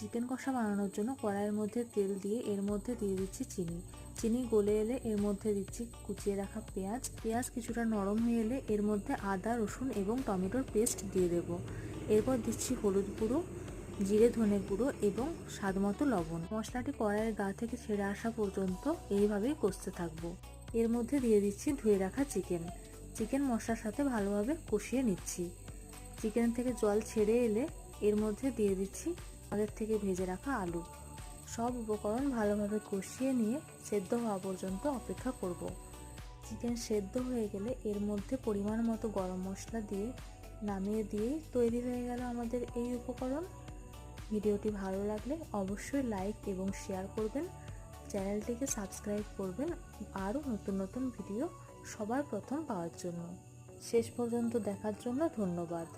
Chicken কষা বানানোর জন্য কড়াইয়ের মধ্যে তেল দিয়ে এর মধ্যে দিয়ে দিচ্ছি চিনি। চিনি গলে এলে এর মধ্যে দিচ্ছি কুচিয়ে রাখা পেঁয়াজ। পেঁয়াজ কিছুটা নরম হয়ে এলে এর মধ্যে আদা, রসুন এবং টমেটোর পেস্ট দিয়ে দেব। এরপর দিচ্ছি হলুদ গুঁড়ো, জিরে ধনে গুঁড়ো এবং স্বাদমতো লবণ। মশলাটি কড়াইয়ের গা থেকে ছেড়ে আসা পর্যন্ত এইভাবেই কষতে থাকবো। এর মধ্যে দিয়ে দিচ্ছি ধুয়ে রাখা চিকেন। চিকেন মশলার সাথে ভালোভাবে কষিয়ে নিচ্ছি। চিকেন থেকে জল ছেড়ে এলে এর মধ্যে দিয়ে দিচ্ছি আগের থেকে ভেজে রাখা আলু। সব উপকরণ ভালোভাবে কষিয়ে নিয়ে সেদ্ধ হওয়া পর্যন্ত অপেক্ষা করব। চিকেন সেদ্ধ হয়ে গেলে এর মধ্যে পরিমাণ মতো গরম মশলা দিয়ে নামিয়ে দিয়েই তৈরি হয়ে গেল আমাদের এই উপকরণ। ভিডিওটি ভালো লাগলে অবশ্যই লাইক এবং শেয়ার করবেন, চ্যানেলটিকে সাবস্ক্রাইব করবেন আরও নতুন নতুন ভিডিও সবার প্রথম পাওয়ার জন্য। শেষ পর্যন্ত দেখার জন্য ধন্যবাদ।